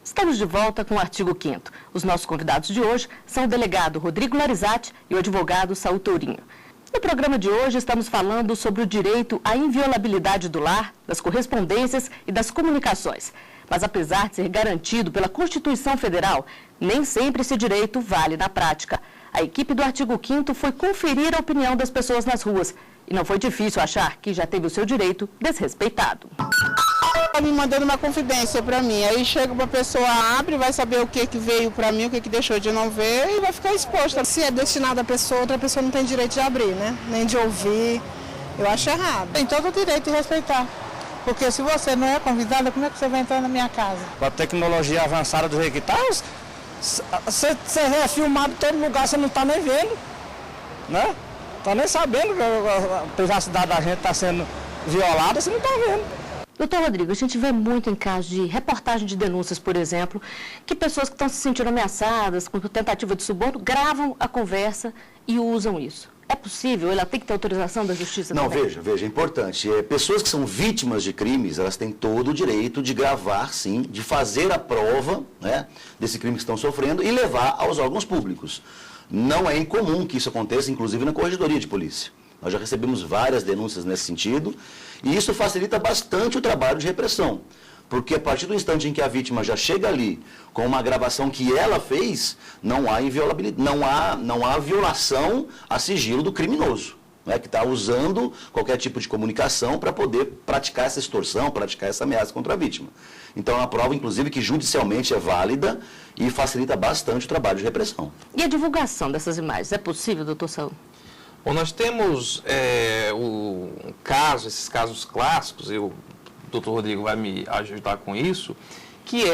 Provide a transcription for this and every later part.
Estamos de volta com o artigo 5º. Os nossos convidados de hoje são o delegado Rodrigo Larizati e o advogado Saul Tourinho. No programa de hoje estamos falando sobre o direito à inviolabilidade do lar, das correspondências e das comunicações. Mas apesar de ser garantido pela Constituição Federal, nem sempre esse direito vale na prática. A equipe do artigo 5º foi conferir a opinião das pessoas nas ruas e não foi difícil achar que já teve o seu direito desrespeitado. Está me mandando uma confidência para mim, aí chega uma pessoa, abre, vai saber o que veio para mim, o que deixou de não ver e vai ficar exposta. Se é destinado à pessoa, outra pessoa não tem direito de abrir, né? Nem de ouvir. Eu acho errado. Tem todo o direito de respeitar, porque se você não é convidada, como é que você vai entrar na minha casa? Com a tecnologia avançada do jeito que está, você é filmado em todo lugar, você não está nem vendo, né? Está nem sabendo que a privacidade da gente está sendo violada, você não está vendo. Doutor Rodrigo, a gente vê muito em casos de reportagem de denúncias, por exemplo, que pessoas que estão se sentindo ameaçadas com tentativa de suborno gravam a conversa e usam isso. É possível? Ela tem que ter autorização da justiça Não, também? veja, é importante. Pessoas que são vítimas de crimes, elas têm todo o direito de gravar, sim, de fazer a prova, né, desse crime que estão sofrendo e levar aos órgãos públicos. Não é incomum que isso aconteça, inclusive na corregedoria de polícia. Nós já recebemos várias denúncias nesse sentido e isso facilita bastante o trabalho de repressão. Porque a partir do instante em que a vítima já chega ali com uma gravação que ela fez, não há inviolabilidade, não há violação a sigilo do criminoso, né, que está usando qualquer tipo de comunicação para poder praticar essa extorsão, praticar essa ameaça contra a vítima. Então é uma prova, inclusive, que judicialmente é válida e facilita bastante o trabalho de repressão. E a divulgação dessas imagens, é possível, doutor Saul? Bom, nós temos esses casos clássicos, o doutor Rodrigo vai me ajudar com isso, que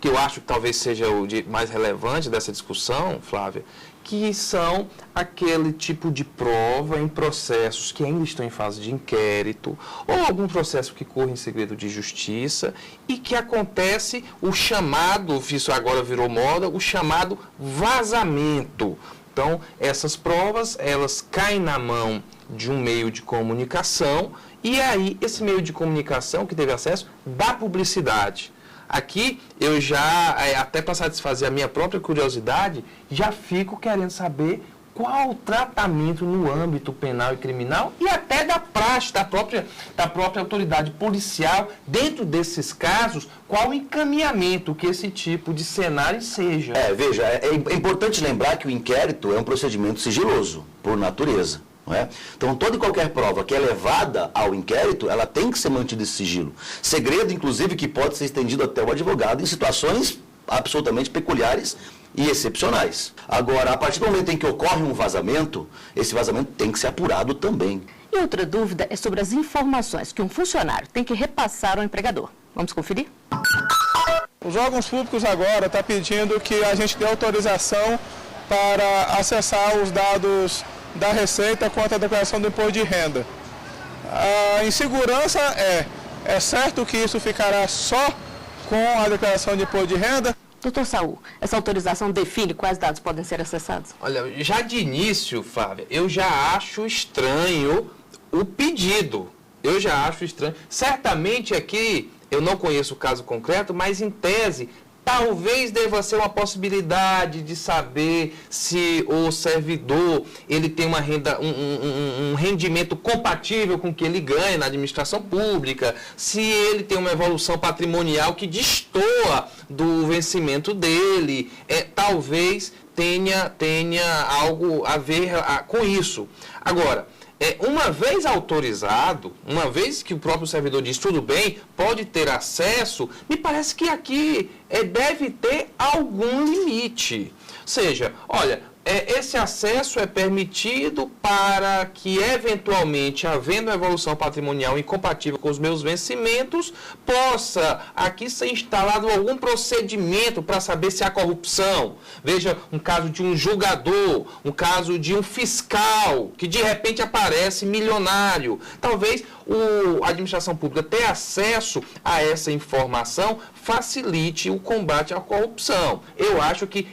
que eu acho que talvez seja o mais relevante dessa discussão, Flávia, que são aquele tipo de prova em processos que ainda estão em fase de inquérito, ou algum processo que corre em segredo de justiça, e que acontece o chamado, isso agora virou moda, o chamado vazamento. Então, essas provas, elas caem na mão de um meio de comunicação e aí esse meio de comunicação que teve acesso dá publicidade. Aqui, eu já, até para satisfazer a minha própria curiosidade, já fico querendo saber qual o tratamento no âmbito penal e criminal e até da praxe, da própria autoridade policial, dentro desses casos, qual o encaminhamento que esse tipo de cenário seja. Veja, é importante lembrar que o inquérito é um procedimento sigiloso, por natureza. Não é? Então, toda e qualquer prova que é levada ao inquérito, ela tem que ser mantida esse sigilo. Segredo, inclusive, que pode ser estendido até o advogado em situações absolutamente peculiares e excepcionais. Agora, a partir do momento em que ocorre um vazamento, esse vazamento tem que ser apurado também. E outra dúvida é sobre as informações que um funcionário tem que repassar ao empregador. Vamos conferir? Os órgãos públicos agora estão pedindo que a gente dê autorização para acessar os dados da Receita quanto à declaração do imposto de renda. A insegurança é certo que isso ficará só com a declaração de imposto de renda? Doutor Saul, essa autorização define quais dados podem ser acessados? Olha, já de início, Flávia, eu já acho estranho o pedido. Eu já acho estranho. Certamente aqui, eu não conheço o caso concreto, mas em tese, talvez deva ser uma possibilidade de saber se o servidor ele tem uma renda, um rendimento compatível com o que ele ganha na administração pública, se ele tem uma evolução patrimonial que destoa do vencimento dele, talvez tenha algo a ver com isso. Agora, uma vez autorizado, uma vez que o próprio servidor diz tudo bem, pode ter acesso, me parece que aqui deve ter algum limite. Ou seja, olha, esse acesso é permitido para que, eventualmente, havendo evolução patrimonial incompatível com os meus vencimentos, possa aqui ser instalado algum procedimento para saber se há corrupção. Veja, um caso de um julgador, um caso de um fiscal, que de repente aparece milionário. Talvez a administração pública ter acesso a essa informação facilite o combate à corrupção. Eu acho que,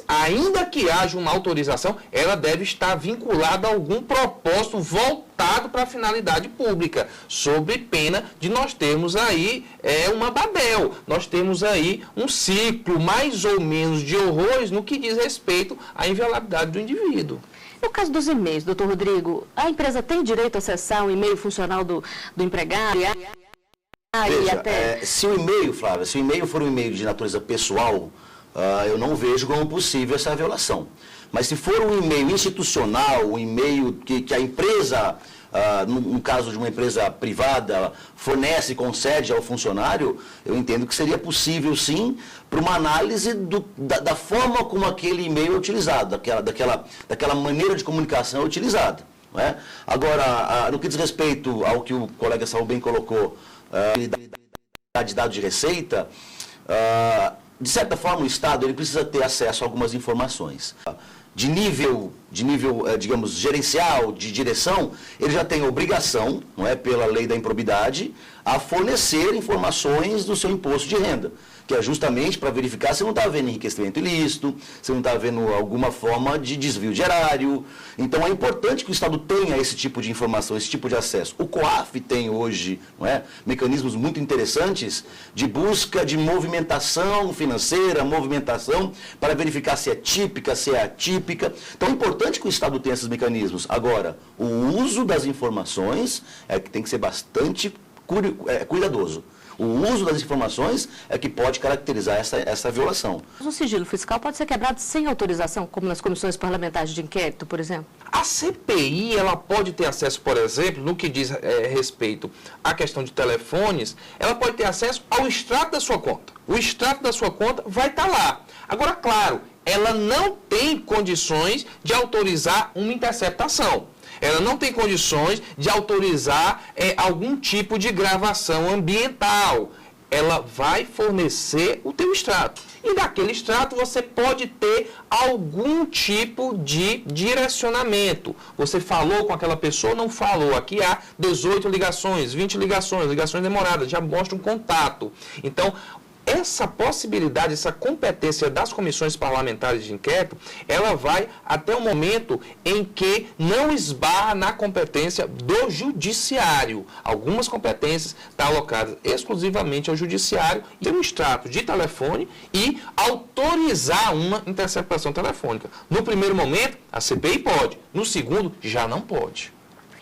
ainda que haja uma autorização, ela deve estar vinculada a algum propósito voltado para a finalidade pública, sob pena de nós termos aí uma Babel, nós temos aí um ciclo mais ou menos de horrores no que diz respeito à inviolabilidade do indivíduo. No caso dos e-mails, doutor Rodrigo, a empresa tem direito a acessar o e-mail funcional do empregado? Veja, se o e-mail, Flávia, se o e-mail for um e-mail de natureza pessoal, eu não vejo como possível essa violação. Mas se for um e-mail institucional, um e-mail que a empresa, no caso de uma empresa privada, fornece e concede ao funcionário, eu entendo que seria possível, sim, para uma análise da forma como aquele e-mail é utilizado, daquela maneira de comunicação é utilizada. Não é? Agora, no que diz respeito ao que o colega Saul bem colocou, de dados de receita, de certa forma o Estado ele precisa ter acesso a algumas informações. De nível, digamos, gerencial, de direção, ele já tem obrigação, não é, pela lei da improbidade, a fornecer informações do seu imposto de renda, que é justamente para verificar se não está havendo enriquecimento ilícito, se não está havendo alguma forma de desvio de erário. Então é importante que o Estado tenha esse tipo de informação, esse tipo de acesso. O COAF tem hoje, não é, mecanismos muito interessantes de busca de movimentação financeira, movimentação para verificar se é típica, se é atípica. Então é importante que o Estado tenha esses mecanismos. Agora, o uso das informações é que tem que ser bastante cuidadoso. O uso das informações é que pode caracterizar essa violação. O sigilo fiscal pode ser quebrado sem autorização, como nas comissões parlamentares de inquérito, por exemplo? A CPI, ela pode ter acesso, por exemplo, no que diz respeito à questão de telefones, ela pode ter acesso ao extrato da sua conta. O extrato da sua conta vai estar lá. Agora, claro, ela não tem condições de autorizar uma interceptação. Ela não tem condições de autorizar algum tipo de gravação ambiental. Ela vai fornecer o teu extrato. E daquele extrato você pode ter algum tipo de direcionamento. Você falou com aquela pessoa, não falou. Aqui há 18 ligações, 20 ligações, ligações demoradas, já mostra um contato. Então, essa possibilidade, essa competência das comissões parlamentares de inquérito, ela vai até o momento em que não esbarra na competência do judiciário. Algumas competências estão alocadas exclusivamente ao judiciário, ter um extrato de telefone e autorizar uma interceptação telefônica. No primeiro momento, a CPI pode, no segundo, já não pode.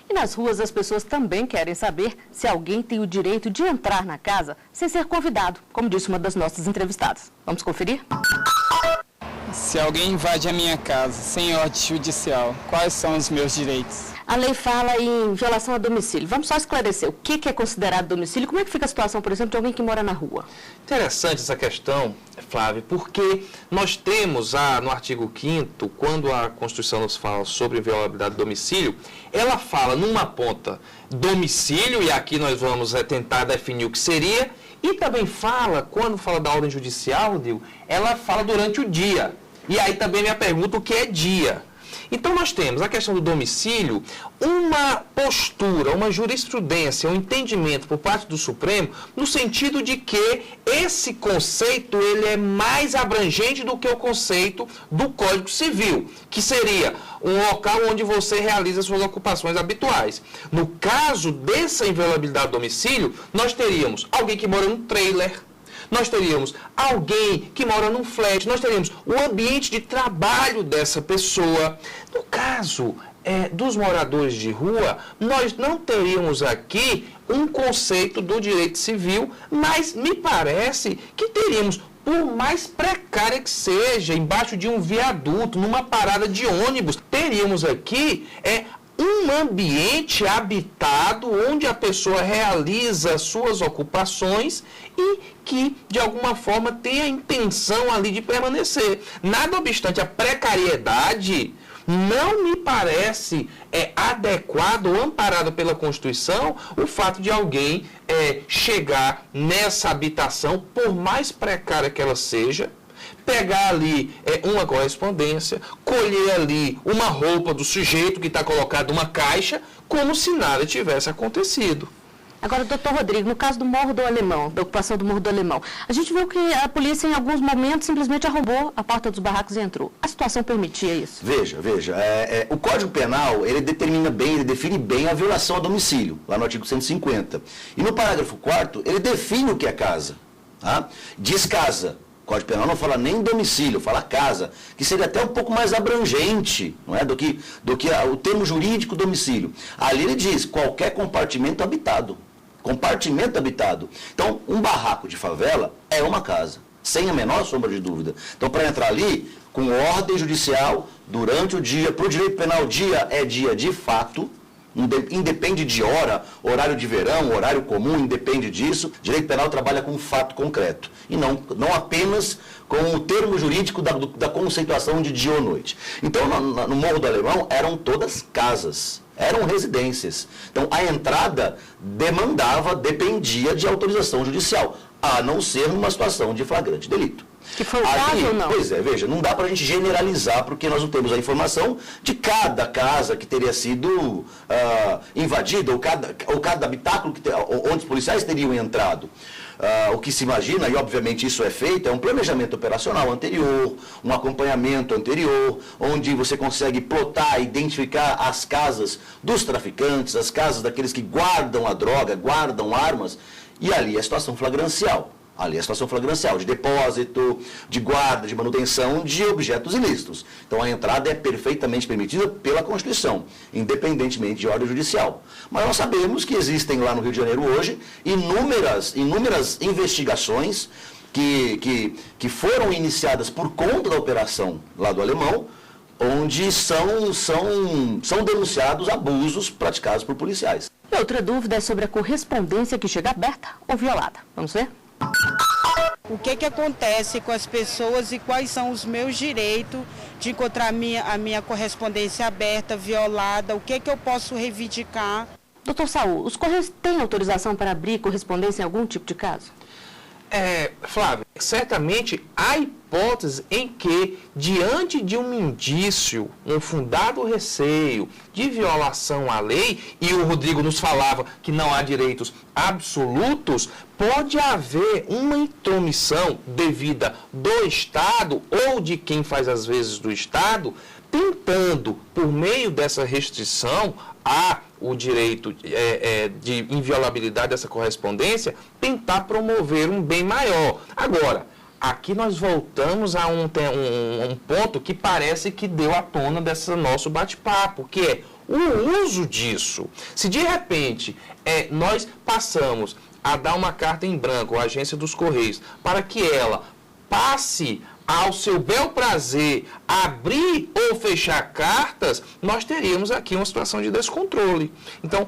E nas ruas as pessoas também querem saber se alguém tem o direito de entrar na casa sem ser convidado, como disse uma das nossas entrevistadas. Vamos conferir? Se alguém invade a minha casa sem ordem judicial, quais são os meus direitos? A lei fala em violação a domicílio. Vamos só esclarecer o que é considerado domicílio. Como é que fica a situação, por exemplo, de alguém que mora na rua? Interessante essa questão, Flávio, porque nós temos no artigo 5º, quando a Constituição nos fala sobre inviolabilidade do domicílio, ela fala numa ponta domicílio, e aqui nós vamos tentar definir o que seria, e também fala, quando fala da ordem judicial, Rodrigo, ela fala durante o dia. E aí também minha pergunta, o que é dia? Então nós temos a questão do domicílio, uma postura, uma jurisprudência, um entendimento por parte do Supremo, no sentido de que esse conceito ele é mais abrangente do que o conceito do Código Civil, que seria um local onde você realiza suas ocupações habituais. No caso dessa inviolabilidade do domicílio, nós teríamos alguém que mora num trailer, nós teríamos alguém que mora num flat, nós teríamos o ambiente de trabalho dessa pessoa. No caso dos moradores de rua, nós não teríamos aqui um conceito do direito civil, mas me parece que teríamos, por mais precária que seja, embaixo de um viaduto, numa parada de ônibus, teríamos aqui um ambiente habitado onde a pessoa realiza suas ocupações e que, de alguma forma, tem a intenção ali de permanecer. Nada obstante a precariedade, não me parece adequado ou amparado pela Constituição o fato de alguém chegar nessa habitação, por mais precária que ela seja, pegar ali uma correspondência, colher ali uma roupa do sujeito que está colocado numa caixa, como se nada tivesse acontecido. Agora, doutor Rodrigo, no caso do Morro do Alemão, da ocupação do Morro do Alemão, a gente viu que a polícia, em alguns momentos, simplesmente arrombou a porta dos barracos e entrou. A situação permitia isso? Veja, o Código Penal, ele determina bem, ele define bem a violação a domicílio, lá no artigo 150. E no parágrafo 4º, ele define o que é casa. Tá? Diz casa. O Código Penal não fala nem domicílio, fala casa, que seria até um pouco mais abrangente, não é, do que o termo jurídico domicílio. Ali ele diz qualquer compartimento habitado. Compartimento habitado. Então, um barraco de favela é uma casa, sem a menor sombra de dúvida. Então, para entrar ali, com ordem judicial, durante o dia, para o direito penal, dia é dia de fato, independe de hora, horário de verão, horário comum, independe disso. Direito penal trabalha com um fato concreto e não apenas com o termo jurídico da conceituação de dia ou noite. Então, no Morro do Alemão eram todas casas, eram residências. Então, a entrada dependia de autorização judicial, a não ser numa situação de flagrante delito. Que foi o caso ou não? Pois é, veja, não dá para a gente generalizar, porque nós não temos a informação de cada casa que teria sido invadida, ou cada habitáculo onde os policiais teriam entrado. O que se imagina, e obviamente isso é feito, é um planejamento operacional anterior, um acompanhamento anterior, onde você consegue plotar, identificar as casas dos traficantes, as casas daqueles que guardam a droga, guardam armas, e ali é a situação flagrancial. Ali é a situação flagrancial, de depósito, de guarda, de manutenção de objetos ilícitos. Então a entrada é perfeitamente permitida pela Constituição, independentemente de ordem judicial. Mas nós sabemos que existem lá no Rio de Janeiro hoje inúmeras investigações que foram iniciadas por conta da operação lá do Alemão, onde são denunciados abusos praticados por policiais. E outra dúvida é sobre a correspondência que chega aberta ou violada. Vamos ver? O que acontece com as pessoas e quais são os meus direitos de encontrar a minha correspondência aberta, violada, o que eu posso reivindicar. Doutor Saul, os Correios têm autorização para abrir correspondência em algum tipo de caso? Flávio, certamente há hipóteses em que, diante de um indício, um fundado receio de violação à lei, e o Rodrigo nos falava que não há direitos absolutos, pode haver uma intromissão devida do Estado ou de quem faz as vezes do Estado, tentando, por meio dessa restrição o direito de inviolabilidade dessa correspondência, tentar promover um bem maior. Agora, aqui nós voltamos a um ponto que parece que deu à tona desse nosso bate-papo, que é o uso disso. Se de repente nós passamos a dar uma carta em branco à agência dos Correios para que ela passe ao seu bel prazer abrir ou fechar cartas, nós teríamos aqui uma situação de descontrole. Então,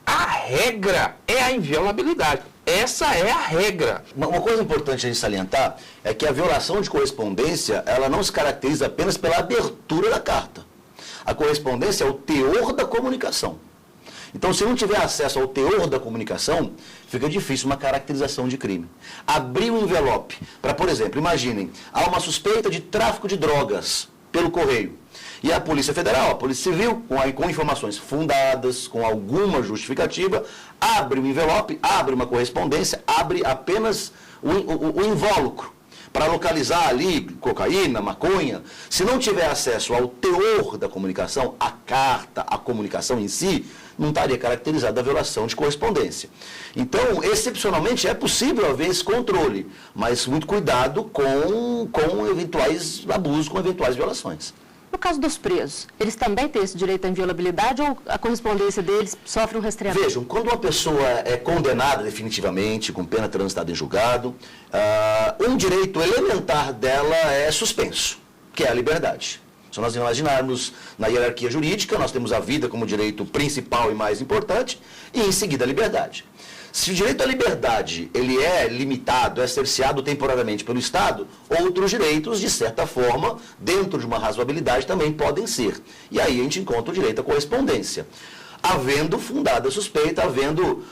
a regra é a inviolabilidade. Essa é a regra. Uma coisa importante a gente salientar é que a violação de correspondência, ela não se caracteriza apenas pela abertura da carta. A correspondência é o teor da comunicação. Então, se não tiver acesso ao teor da comunicação, fica difícil uma caracterização de crime. Abrir um envelope para, por exemplo, imaginem, há uma suspeita de tráfico de drogas pelo correio. E a Polícia Federal, a Polícia Civil, com informações fundadas, com alguma justificativa, abre um envelope, abre uma correspondência, abre apenas o invólucro, para localizar ali cocaína, maconha. Se não tiver acesso ao teor da comunicação, a carta, a comunicação em si, não estaria caracterizada a violação de correspondência. Então, excepcionalmente, é possível haver esse controle, mas muito cuidado com eventuais abusos, com eventuais violações. No caso dos presos, eles também têm esse direito à inviolabilidade ou a correspondência deles sofre um rastreamento? Vejam, quando uma pessoa é condenada definitivamente, com pena transitada em julgado, um direito elementar dela é suspenso, que é a liberdade. Se nós imaginarmos na hierarquia jurídica, nós temos a vida como direito principal e mais importante, e em seguida a liberdade. Se o direito à liberdade ele é limitado, é cerceado temporariamente pelo Estado, outros direitos, de certa forma, dentro de uma razoabilidade, também podem ser. E aí a gente encontra o direito à correspondência. Havendo fundada suspeita,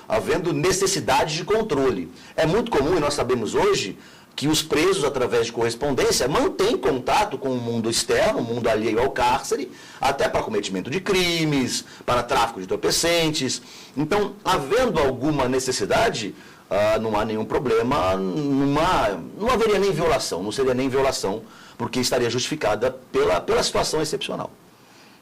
havendo necessidade de controle. É muito comum, e nós sabemos hoje, que os presos, através de correspondência, mantêm contato com o mundo externo, o mundo alheio ao cárcere, até para cometimento de crimes, para tráfico de entorpecentes. Então, havendo alguma necessidade, não há nenhum problema, não haveria nem violação, não seria nem violação, porque estaria justificada pela situação excepcional.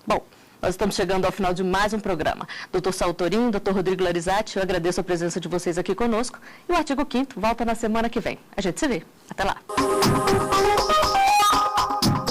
Bom, nós estamos chegando ao final de mais um programa. Dr. Saulo Tourinho, Dr. Rodrigo Larizatti, eu agradeço a presença de vocês aqui conosco. E o artigo 5º volta na semana que vem. A gente se vê. Até lá.